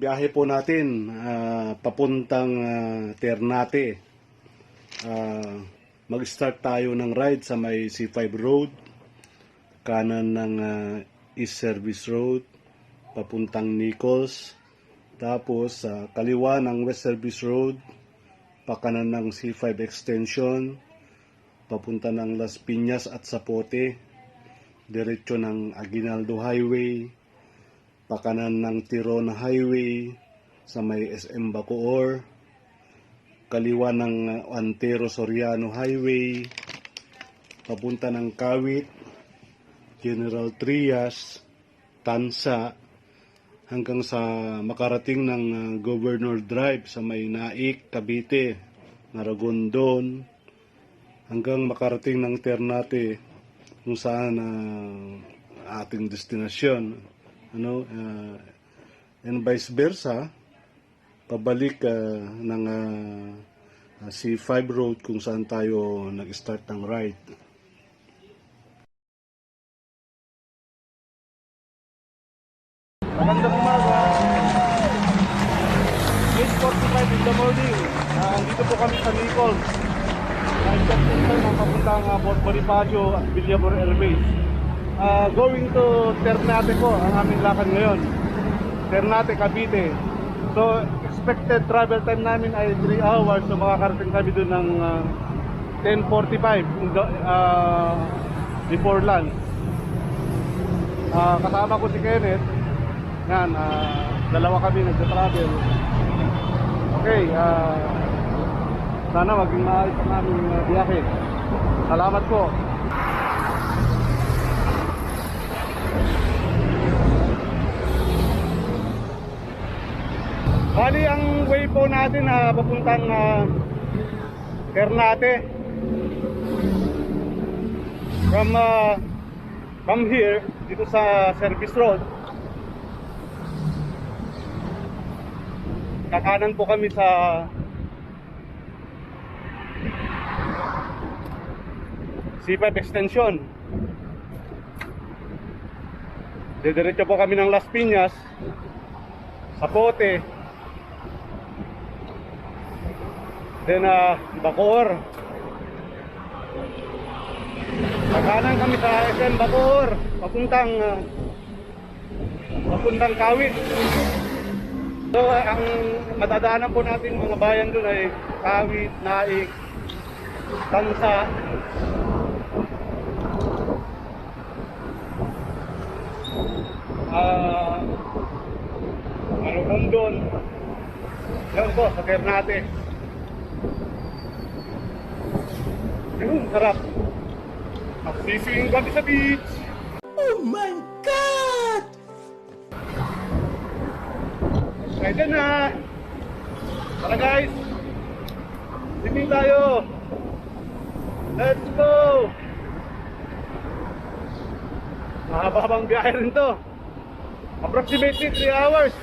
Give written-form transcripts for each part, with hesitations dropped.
biyahe po natin papuntang Ternate. Mag-start tayo ng ride sa may C5 Road, kanan ng East Service Road, papuntang Nichols. Tapos kaliwa ng West Service Road, pakanan ng C5 Extension, papunta ng Las Piñas at Zapote, diretso ng Aguinaldo Highway, pakanan ng Tirona Highway sa may SM Bacoor, kaliwa ng Antero Soriano Highway, papunta ng Kawit, General Trias, Tansa, hanggang sa makarating ng Governor Drive sa may Naik, Cavite, Naragondon, hanggang makarating ng Ternate kung saan ating destinasyon. And vice versa, pabalik ng C5 Road kung saan tayo nag-start ng ride. Magandang umaga. 8:45 in the morning. Dito po kami sa Nichols. Nag-start po tayo ng papuntang Fort Bonifacio at Villabor Airbase. Going to Ternate po ang aming lakad ngayon. Ternate, Cavite. So, expected travel time namin ay 3 hours. So, makakarating kami doon ng 10:45 before lunch. Kasama ko si Kenneth. Yan, dalawa kami nagsa-travel. Okay, sana maging maayos ang aming biyahe. Salamat po. Bali, ang way po natin papuntang Ternate. From here, dito sa Service Road, kakanan po kami sa C5 Extension. Didiretso po kami ng Las Piñas, Zapote, then Bacoor. Kakanan kami sa SM Bacoor, papuntang Kawit. So, ang matadaanan po natin mga bayan doon ay Kawit, Naik, Tansa, Naragondon. Yan po, sa Ternate. Ayun, sarap. Magsising kami sa beach. Oh my God! Pwede na. Tara guys, swimming tayo. Let's go. Mahaba-habang biyahe rin to. Approximately 3 hours.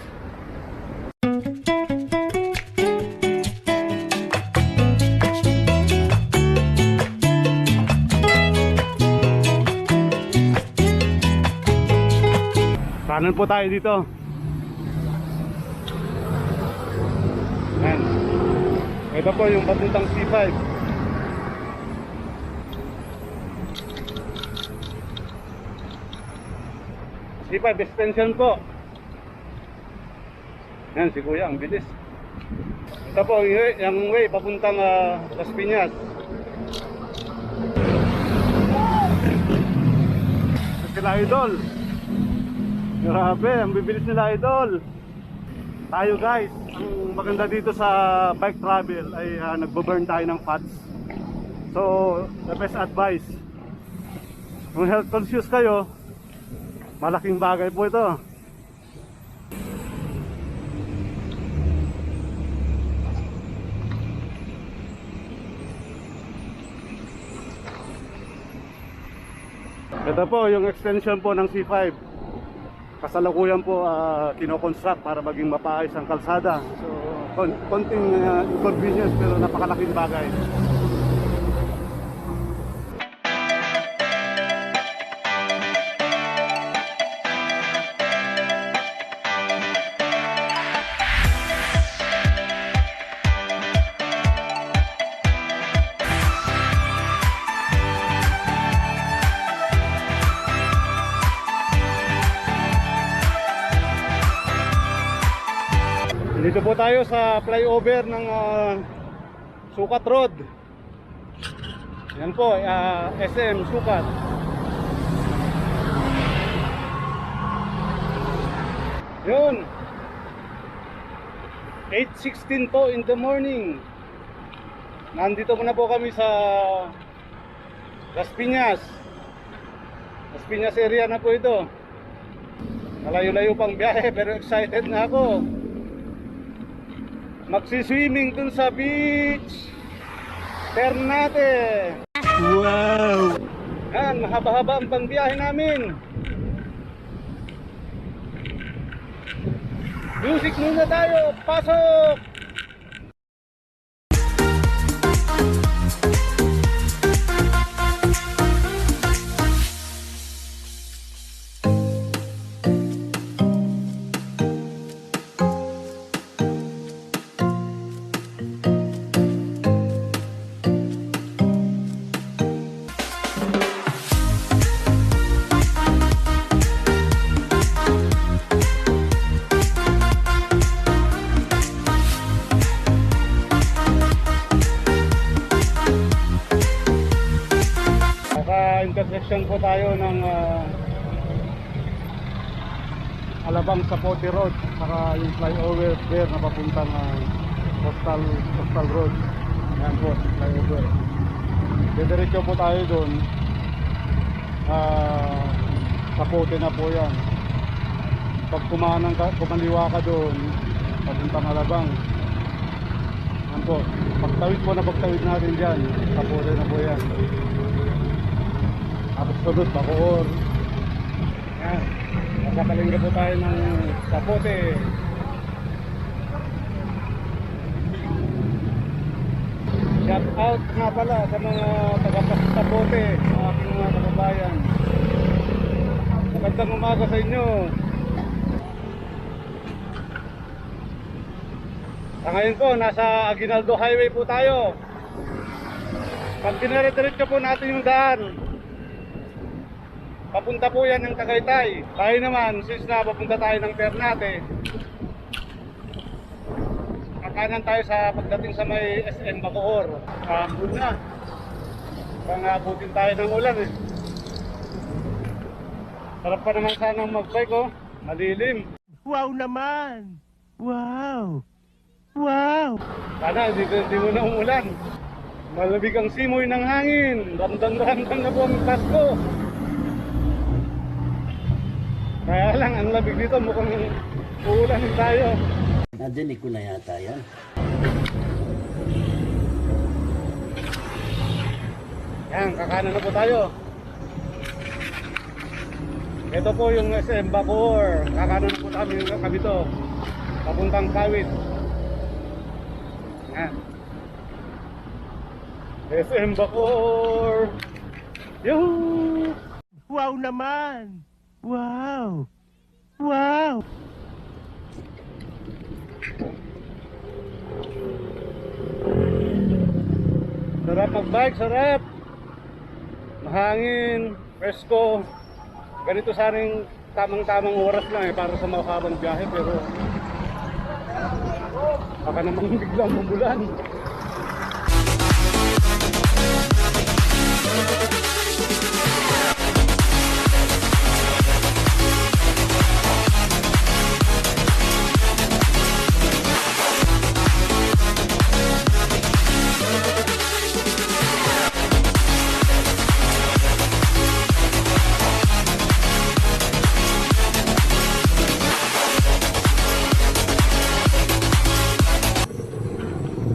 Kanan po tayo dito. Yan. Ito po yung papuntang C5. C5 extension po. Yan si Kuya, ang bilis. Ito po yung way papuntang Las Piñas. Sila Idol. Grabe, ang bibilis nila Idol. Tayo guys, ang maganda dito sa bike travel ay nagbo-burn tayo ng fats. So, the best advice, kung health conscious kayo, malaking bagay po ito. Ito po yung extension po ng C5. Kasalukuyan po kino-construct para maging mapaayos ang kalsada. So, konting inconvenience pero napakalaking bagay. Dito po tayo sa flyover ng Sukat Road. Yan po, SM Sukat. Yun. 8:16 po in the morning. Nandito muna po kami sa Las Piñas. Las Piñas area na po ito. Malayo-layo pang biyahe pero excited na ako. Magsiswimming dun sa beach. Ternate. Wow! Yan, mahaba-haba ang pangbiyahe namin. Music muna tayo. Pasok! Intersection po tayo ng Alabang Sapote Road, saka yung flyover there na papuntang Coastal Road. Yan po, flyover. Diretso po tayo doon. Sapote na po yan. Pag kumaliwa ka doon, papuntang Alabang. Yan po, pagtawid natin dyan, Sapote na po yan. Tapos sunod, Bacoor. Yan. Nakakalingga po tayo ng Sapote. Shout out nga pala sa mga taga-Sapote, sa aking mga kababayan. Magandang umaga sa inyo. Ngayon po, nasa Aguinaldo Highway po tayo. Pag dinire-diretso po natin yung daan, papunta po yan ng Tagaytay. Tayo naman, since na papunta tayo ng Ternate, kakanan tayo sa pagdating sa may SM Bacoor. Doon na. Pangabutin tayo ng ulan eh. Sarap pa naman sanang mag-bike oh. Malilim. Wow naman! Wow! Wow! Sana hindi mo na umulan. Malamig ang simoy ng hangin. Ramdam na po ang Pasko. Kaya lang, ang labig dito, mukhang uulanin tayo. Nadinig ko na yata yan. Yan, kakanan na po tayo. Ito po yung SM Bacoor. Kakanan na po kami to. Papuntang Kawit. Yan. SM Bacoor. Yuhuu! Wow naman! Wow! Wow! Sarap mag-bike, sarap. Mahangin, presko. Ganito sanang tamang-tamang oras lang para sa mahabang biyahe, pero baka namang biglang umulan.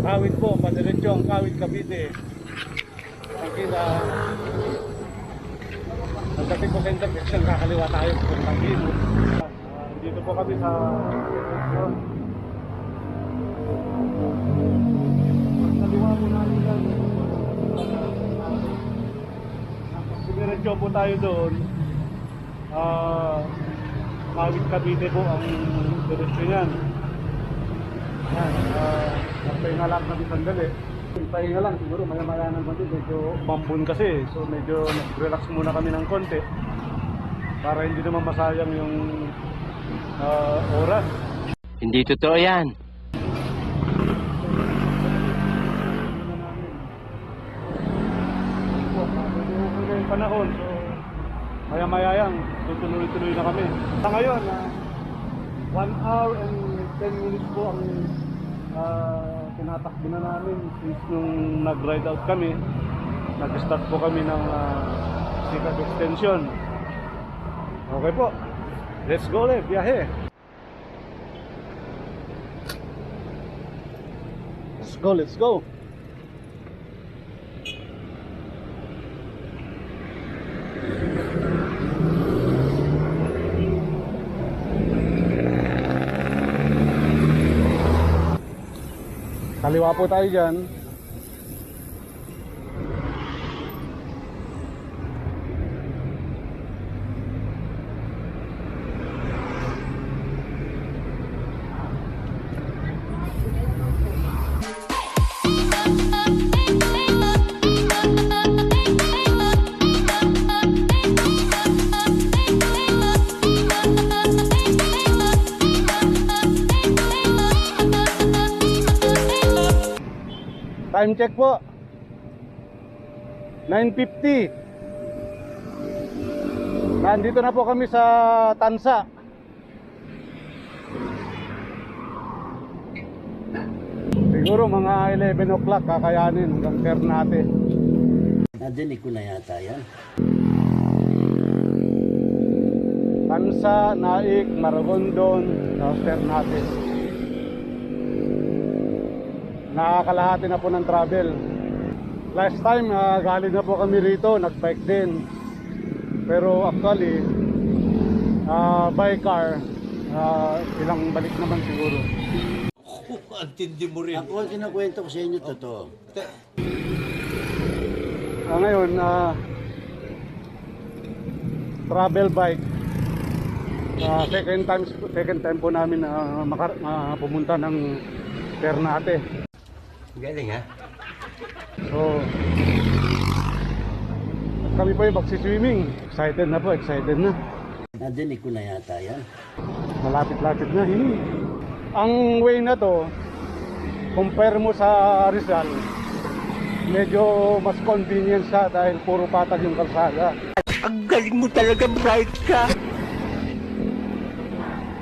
Kawit po, padiretso ang Kawit Cavite. Nakikita, pagdating po sa intersection, kakaliwa tayo sa Tangino. Dito po kami sa kaliwa po namin yan. Diretso po tayo doon. Kawit Cavite po ang direksyon yan. Yan, nagpahinga lang kami sandali. Pahinga lang, siguro maya-maya ng konti, medyo bambun kasi. So medyo nag-relax muna kami ng konti para hindi naman masayang yung oras. Hindi totoo yan. panahon. So, maya-maya yan, tutuloy-tuloy na kami. Sa ngayon, 1 hour and 10 minutes po ang tinatakbo na namin since nung nag-ride out kami. Nag-start po kami ng Sikat Extension. Okay po, let's go ulit, biyahe. Let's go, let's go. Kaliwa po tayo dyan. Time check po 9:50. Nandito na po kami sa Tansa. Siguro mga 11 o'clock kakayanin hanggang Ternate. Nadinig ko na yata yan. Tansa, Naik, Maragondon, Ternate. Nakakalahati na po ng travel. Last time galing na po kami rito, nagbike din. Pero actually by car, ilang balik naman siguro. Antindi mo rin. Ako ang kinakwento ko sa inyo, totoo. Ngayon, travel bike. Second time po namin pumunta ng Ternate. Galing ha? So, kami po yung magsiswimming. Excited na po, excited na. Nadinig ko na yata yan. Malapit-lapit na. Ang way na to, compare mo sa Rizal, medyo mas convenient siya dahil puro patag yung kalsada. Ang galing mo talaga, bright ka.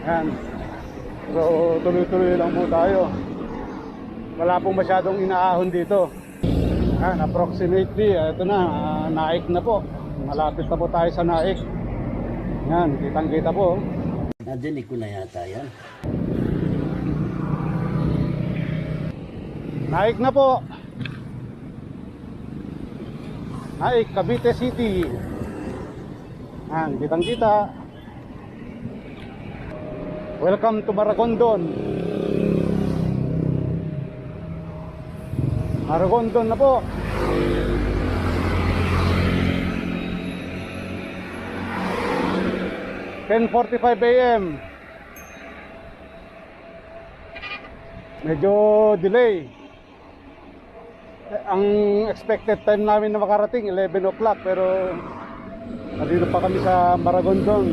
Yan. So, tuloy-tuloy lang po tayo. Wala pong masyadong inaahon dito. Yan, approximately, ito na, Naik na po. Malapit na po tayo sa Naik. Yan, kitang-kita po. Nadinig ko na yata yan. Naik na po. Naik, Cavite City. Yan, kitang-kita. Welcome to Maragondon. Maragondon na po. (10:45 AM). Medyo delay. Ang expected time namin na makarating 11 o'clock, pero nandito pa kami sa Maragondon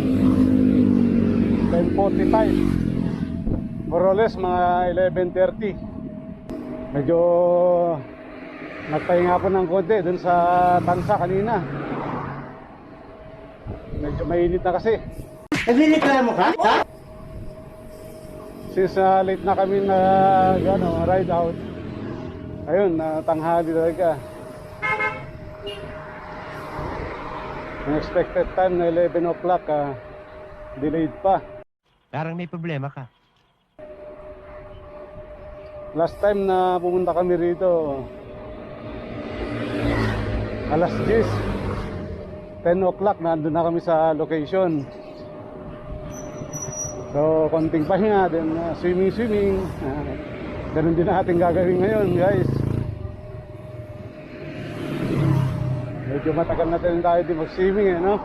10:45. More or less mga 11:30. Medyo nagpahinga po ng konti dun sa Tansa kanina. Medyo mainit na kasi. Nagreklamo ka? Since late na kami na ride out. Ayun, tanghali talaga. Ang expected time na 11 o'clock, delayed pa. Parang may problema ka. Last time na pumunta kami rito, alas 10 o'clock, nandun na kami sa location. So, konting pahinga, then swimming. Ganun din natin gagawin ngayon, guys. Medyo matagal na tayo din mag-swimming, no?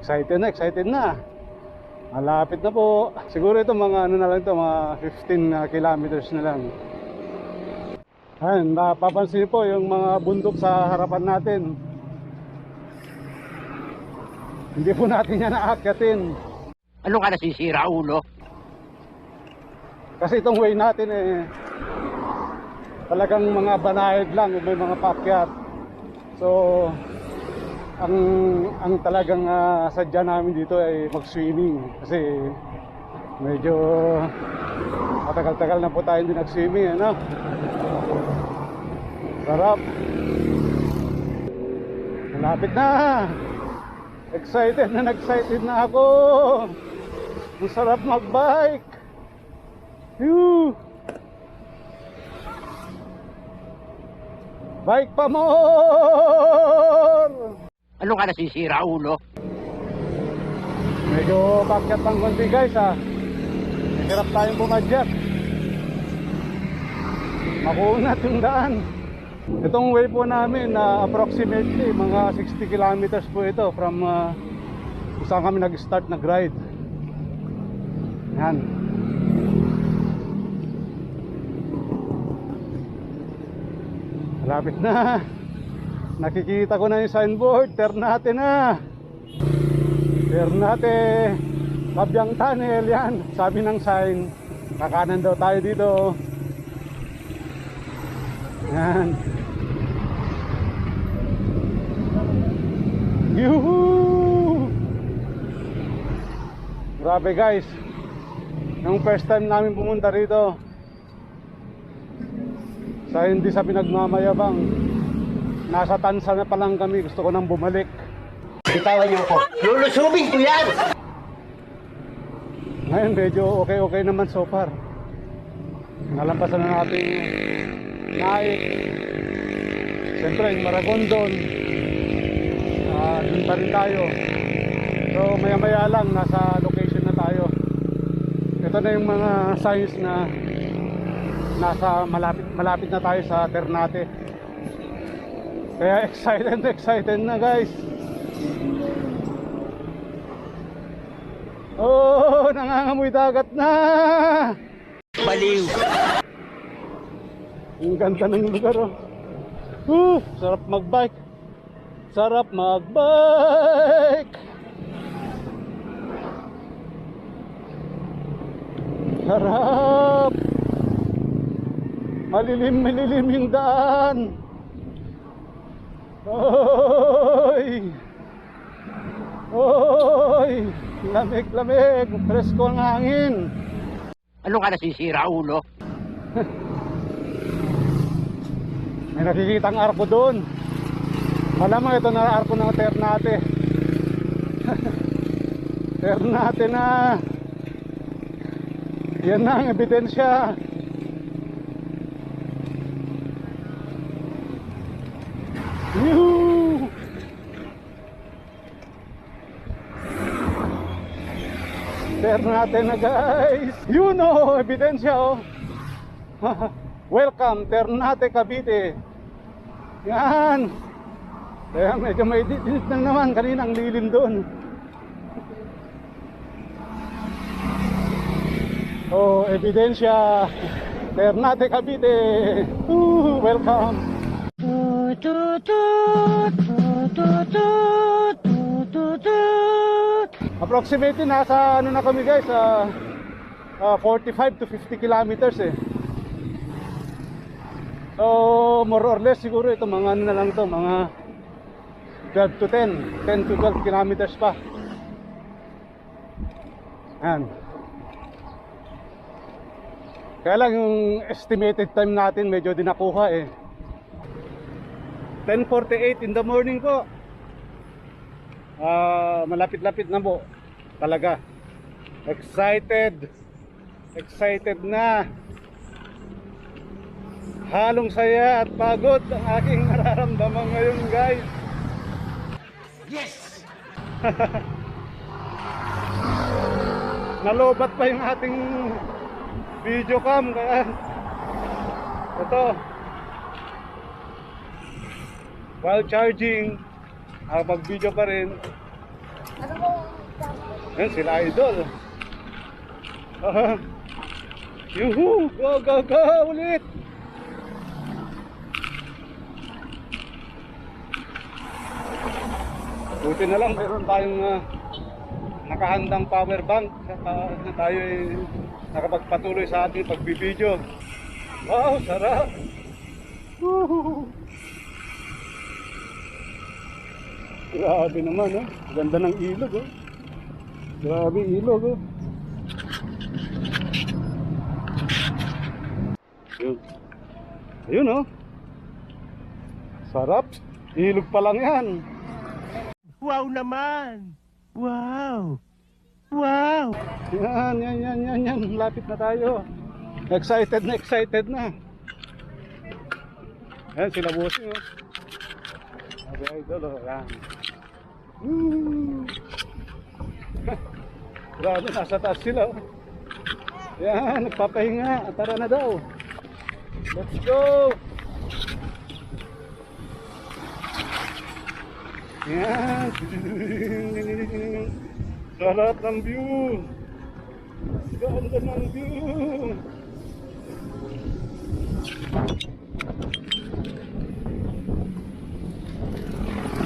Excited na. Malapit na po. Siguro ito mga na lang ito, mga 15 kilometers na lang. Ayun, napapansin po yung mga bundok sa harapan natin. Hindi po natin yan naakyatin. Ano ka nasisira, ulo? Kasi itong way natin talagang mga banayad lang, may mga pakyat. So, ang talagang sadya namin dito ay mag-swimming kasi medyo matagal-tagal na po tayo hindi nag-swimming, ano? Sarap. Malapit na. Excited na ako. Ang sarap mag-bike. Phew. Bike pa more. Ano ka nasisira, ulo? Medyo pakyat ng konti guys ha. Hirap tayong bumadyak. Makunat yung daan. Itong way po namin na approximately mga 60 kilometers po ito from kung saan kami nag-start nag-ride. Yan. Malapit na. Nakikita ko na yung signboard. Ternate na. Ternate. Kabyang Tunnel. Yan. Sabi ng sign. Kakanan daw tayo dito. Yan. Yuhuu! Grabe guys. Yung first time namin pumunta rito, sa hindi sa pinagmamayabang, nasa tansa na pa lang kami. Gusto ko nang bumalik. Bitawan niyo ako. Lulusubin ko yan! Ngayon medyo okay naman so far. Nalampasan na natin Naik. Siyempre yung Maragondon, dun pa rin tayo. So maya lang nasa location na tayo. Ito na yung mga signs na nasa malapit na tayo sa Ternate. Kaya excited na guys. Oh, nangangamoy dagat na. Baliw! Ang ganda ng lugar oh. Sarap magbike. Sarap magbike. Sarap. Malilim yung daan. Oy. Oy. Lamig. Presko ang hangin. Ano ka nasisira, ulo? May nakikitang arko doon. Malamang ito na arko ng Ternate. Ternate na. Yan na ang ebidensya. Yuhuu! Ternate na guys. You know, ebidensya oh. Welcome Ternate, Cavite. Yan. Kaya medyo may dinit lang naman. Kanina ang lilim doon. Oh, ebidensya. Ternate, Cavite. Welcome. Approximately nasa ano na kami guys, 45 to 50 kilometers eh. So more or less siguro ito mga ano na lang to, mga 12 to 10 to 12 kilometers pa. Yan. Kaya lang yung estimated time natin medyo di nakuha eh. 10:48 in the morning po. Malapit-lapit na po talaga. Excited na. Halong saya at pagod ang aking nararamdaman ngayon guys. Yes! Nalobat pa yung ating video cam kaya ito while charging mag video pa rin. Yan sila idol. Yuhu! Go ulit! Buti na lang mayroon tayong nakahandang power bank na tayo ay nakapagpatuloy sa ating pagbibideo. Wow, sarap! Woohoo! Grabe naman, oh. Ganda ng ilog, oh. Grabe ilog, oh. Yun. Ayun, oh. Sarap. Ilog pa lang yan. Wow naman! Wow! Wow! Yan. Lapit na tayo. Excited na. Ayan, sila bossing, oh. Okay, idol, oh. Yan. Grabe, nasa taas sila, oh. Yan, nagpapahinga. Tara na daw. Let's go! Yan. Sarap ng view. Ganda ng view.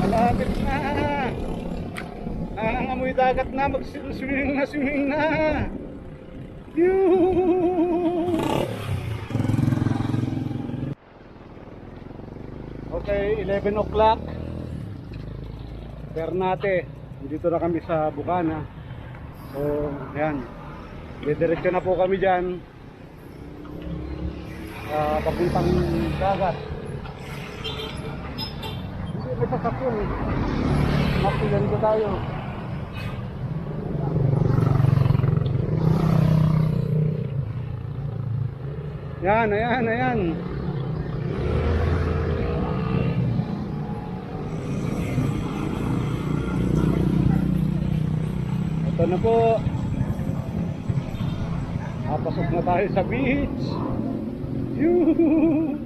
Malapit na. Nangangamoy dagat na. Swimming na. View. Okay, 11 o'clock. Ternate. Dito na kami sa Bukana. So, yan. Diretso na po kami dyan. Papuntang dagat. Hindi, may sasakyan. Makilan ko tayo. Ayan. Ito na po. Papasok na tayo sa beach. Yuhu!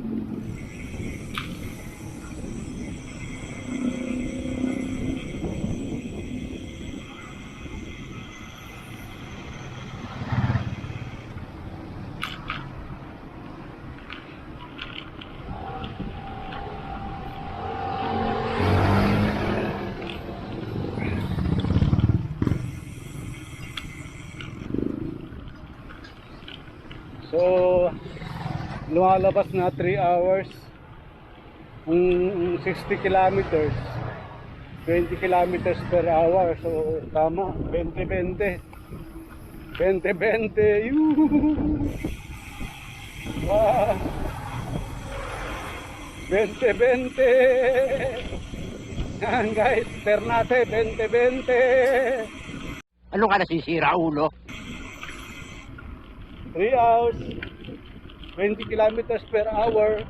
So, lumalabas na 3 hours ang 60 kilometers 20 kilometers per hour. So, tama, 20-20 yuhu! Wow! 20-20 yan guys, Ternate 20-20. Ano ka nasisira, ulo? 3 hours 20 kilometers per hour.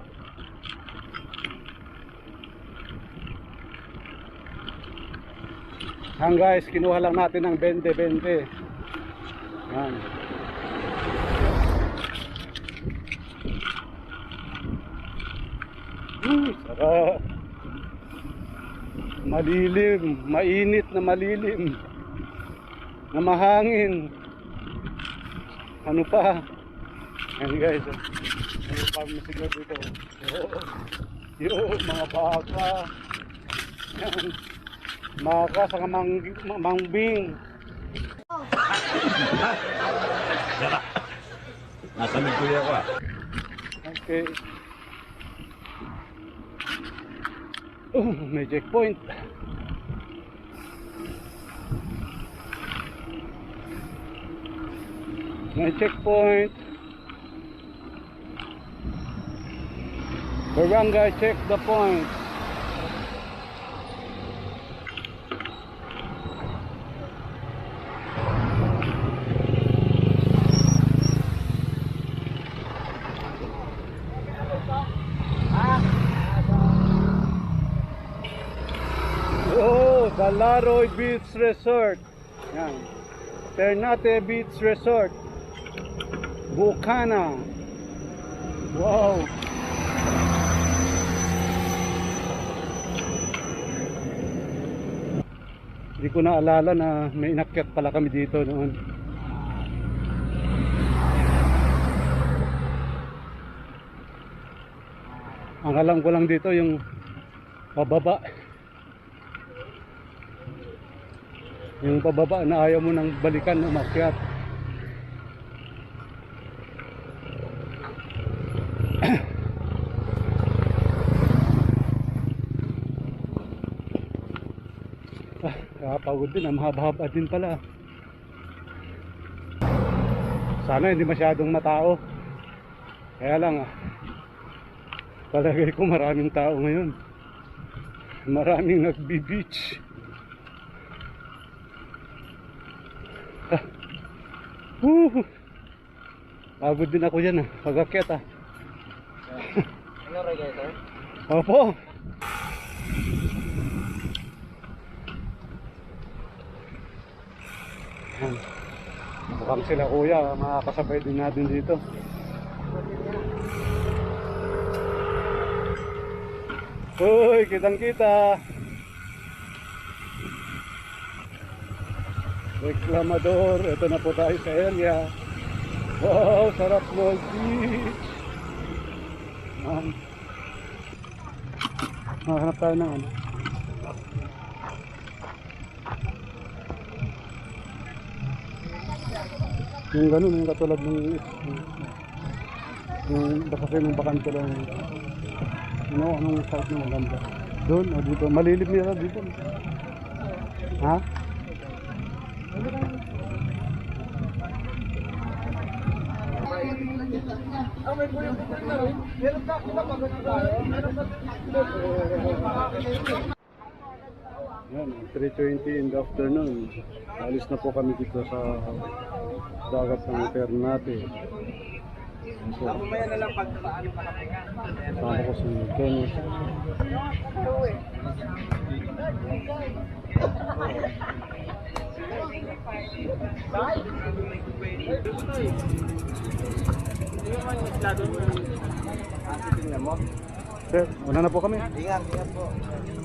Yan guys, kinuha lang natin ng 20-20. Yan. Sarap. Malilim, mainit na malilim. Na mahangin. Ano pa? Yan guys, ano pa masigla dito? Yung mga baka. Yan. Maka sa mangbing. Nasa Miguel ako, ah. Okay. Oh, may checkpoint. May checkpoint. Barangay check the point. Oh, Dalaroy Beach Resort. Yan. Ternate Beach Resort. Bukana. Wow. Hindi ko naalala na may inakyat pala kami dito noon. Ang alam ko lang dito yung pababa. Yung pababa na ayaw mo nang balikan umakyat. Pagod din, mahaba-haba din pala. Sana hindi masyadong matao. Kaya lang palagay ko maraming tao ngayon. Maraming nagbi-beach. Pagod din ako yan pag-akyat Ano rin sir? Opo. Mukhang sila kuya, makakasabay din natin dito. Uy, kitang kita. Reklamador, ito na po tayo sa area. Wow, sarap mag-beach. Hanap tayo ng ano. Yung ganun, yung katulad ng basta ng bakante lang. Anong site na maganda? Doon, o dito. Malilim nila dito. Ha? Yan, 3:20 in the afternoon. Alis na po kami dito sa dagat ng Ternate. Mamaya na lang pag ano ka Kasama ko si Dennis. Sir, una na po kami. Ingat po.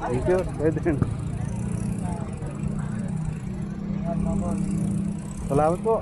Thank you, Eden. Salamat po.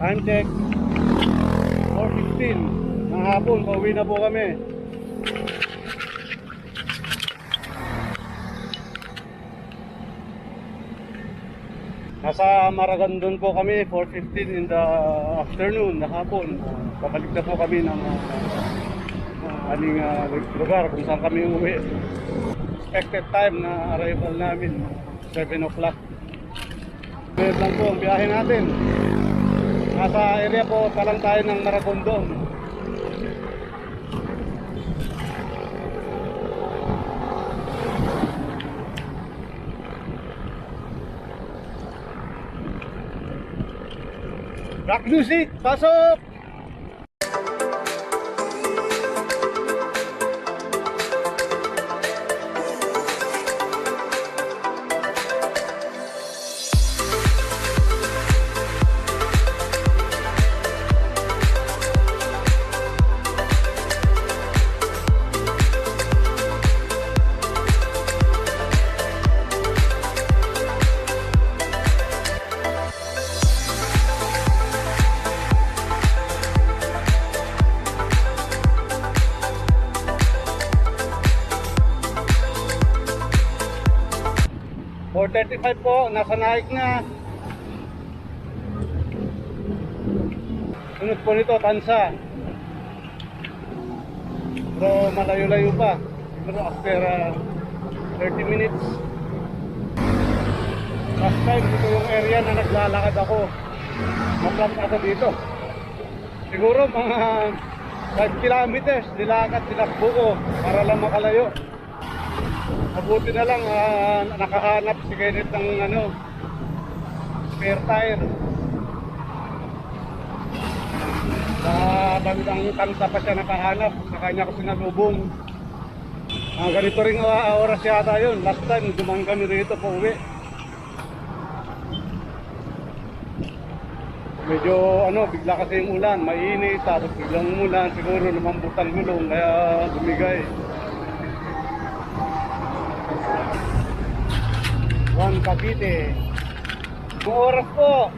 Time check 4:15 ng hapon, pauwi na po kami. Nasa Maragondon po kami, 4:15 in the afternoon, na hapon. Babalik na po kami ng aling lugar kung saan kami uwi. Expected time na arrival namin, 7 o'clock. Ngayon lang po ang biyahe natin. Nasa area po pa lang tayo ng Maragondon. Rock music, pasok! .35 po, nasa Naik na. Sunod po nito, Tansa. Pero malayo-layo pa. Pero after 30 minutes. Last time, ito yung area na naglalakad ako. Maplap ako dito. Siguro mga 5 kilometers, nilakad, tinakbo ko para lang makalayo. Mabuti na lang nakahanap si Kenneth ng spare tire. Sa bandang Tansa pa siya nakahanap, sa kanya ko sinalubong. Ganito rin oras yata yun. Last time, dumang kami rito po uwi. Medyo bigla kasi yung ulan, mainit, tapos biglang umulan, siguro lumambutang gulong, kaya bumigay. Juan Cavite. Yung oras po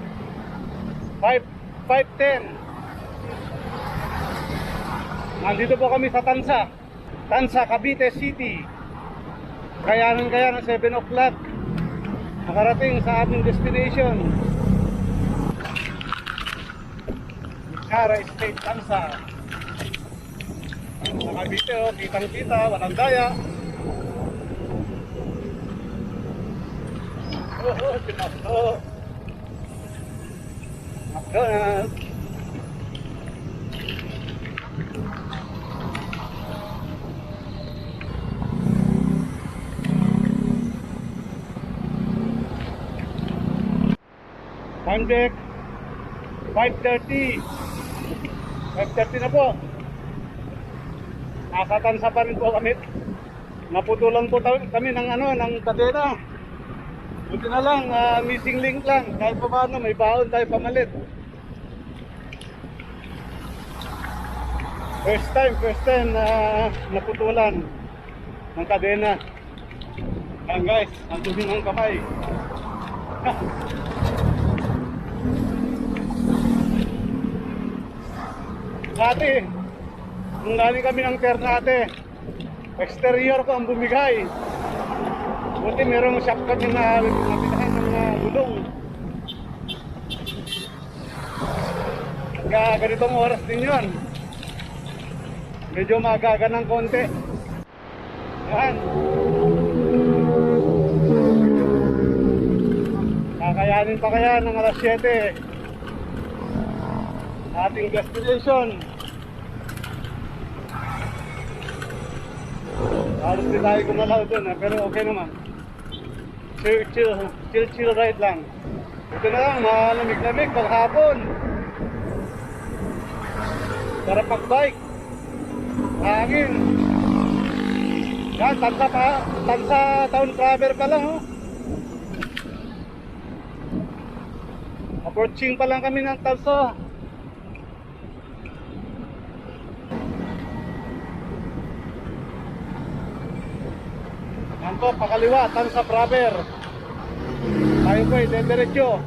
5:10. Nandito po kami sa Tansa, Cavite City. Kayanan 7 o'clock nakarating sa ating destination, Cara State, Tansa. Sa Cavite, kitang-kita, walang daya. Pinasok. McDonald's. Time check 5:30. 5:30 na po. Nasa Tansa pa rin po kami. Naputulan po kami ng kadena. Buti na lang, missing link lang. Kahit pa paano, may baon tayo pamalit. First time naputulan ng kadena. Ayan guys, ang dumi ng kamay. Dati, nung galing kami ng Ternate, exterior ko ang bumigay. Buti merong shop kami na napilahan ng gulong. Kaya ganitong oras din yun. Medyo magaga ng konti. Yan. Kakayanin pa kaya ng alas 7. Ating destination. Halos din tayo gumalaw doon, pero okay naman. Chill ride lang. Ito na lang, malamig-lamig paghapon. Para pag-bike. Hangin. Yan, Tansa town travel pa lang, oh. Approaching pa lang kami ng Tansa. Yan po, pakaliwa, Tansa proper. Tayo po, diretso.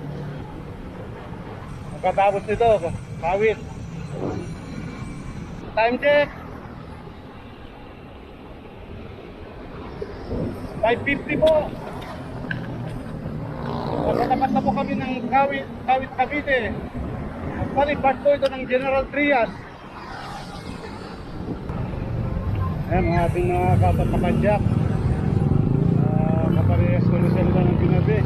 Pagkatapos nito, kawit. Time check 5:50 po. tapat na po kami ng Kawit, Cavite. Actually, part po ito ng General Trias. Ayan, mga ating mga kapadyak. Kaparehas ko na sila ng ginabi.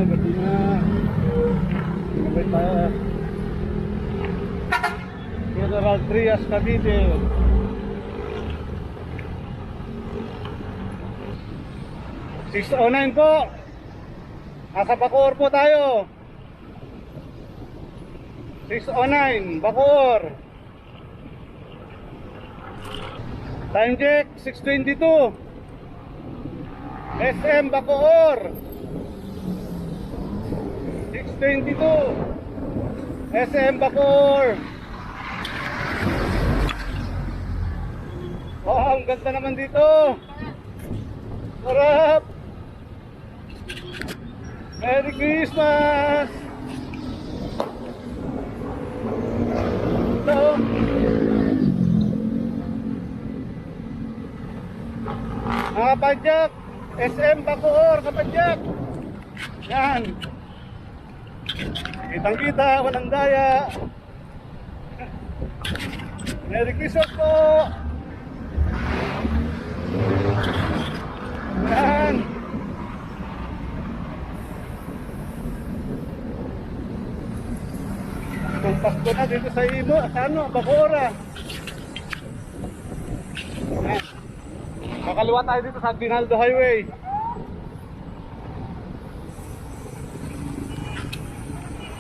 Gabi na. Gabay tayo. General Trias, Cavite. $609 po. Nasa Bacoor po tayo. 609 Bacoor. Time check 6:22. SM Bacoor 6:22. SM Bacoor. Oh, ang ganda naman dito. Sarap. Merry Christmas. Ito. Mga kapadyak, SM Bacoor, kapadyak. Yan. Kitang kita, walang daya. Merry Christmas po. Yan. Itong Pasko na dito sa Imo, sa ano, Bacoora. Yan. Makaliwa tayo dito sa Aguinaldo Highway.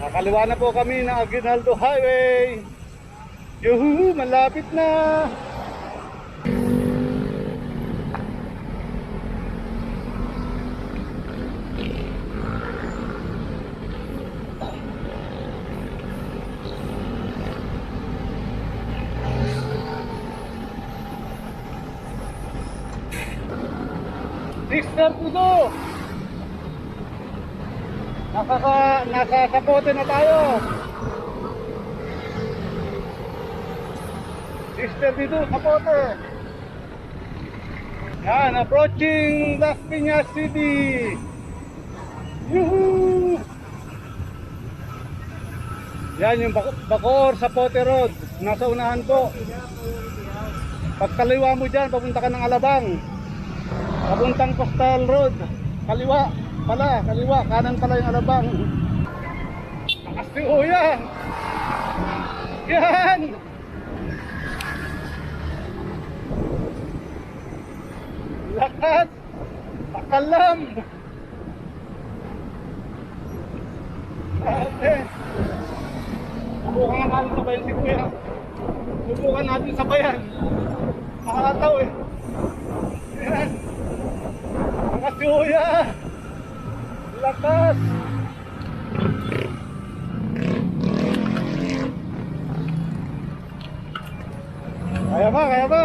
Nakaliwa na po kami ng Aguinaldo Highway. Yuhu, malapit na. Sister Pudo. Nasa Sapote na tayo. Sister dito, Sapote. Yan, approaching Las Piñas City. Yuhu! Yan yung Bacoor, Sapote Road. Nasa unahan po. Pagkaliwa mo dyan, papunta ka ng Alabang. Papuntang Coastal Road. Kaliwa pala, kaliwa. Kanan pala yung Alabang. Nakasti yan. Yan. Lakas. Pakalam. Okay. Subukan natin sabayan si Kuya. Subukan natin sabayan. Makakataw eh. Yan. Nakasuya. Lakas. Kaya ba, kaya ba?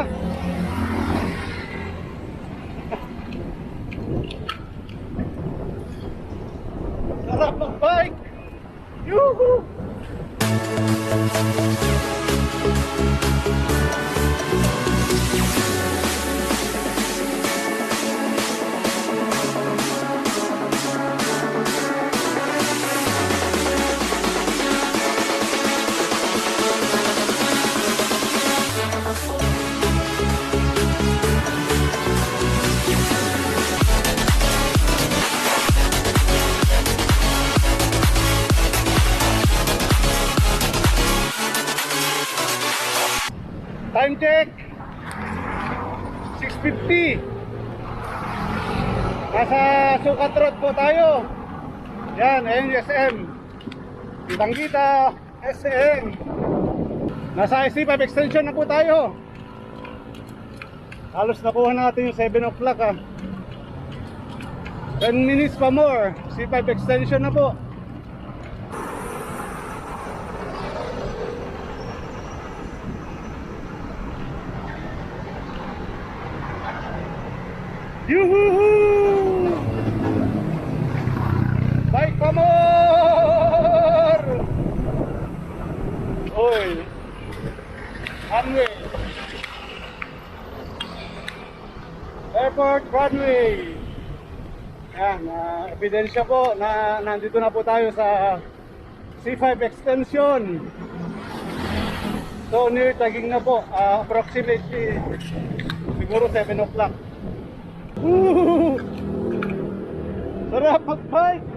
Sarap mag-bike. Yuhu! Time check 6:50. Nasa Sukat Road po tayo. Yan, ayun yung SM. Kitang kita, SM. Nasa SC5 extension na po tayo. Halos nakuha natin yung 7 o'clock 10 minutes pa more. C5 extension na po. Yuhu! Bike pa more! Oy! One way! Airport runway. Yan, ebidensya po na nandito na po tayo sa C5 extension. So near Taguig na po, approximately siguro 7 o'clock. Woo! Sarap mag-bike!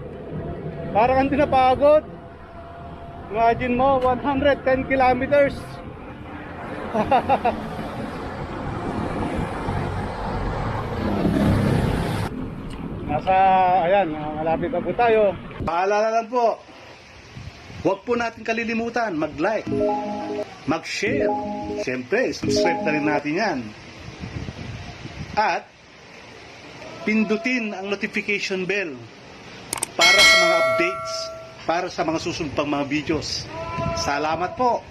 Parang hindi napagod. Imagine mo, 110 kilometers. Ayan, malapit na po tayo. Paalala lang po, huwag po natin kalilimutan mag-like, mag-share. Siyempre, subscribe na rin natin yan. At pindutin ang notification bell para sa mga updates, para sa mga susunod pang mga videos. Salamat po!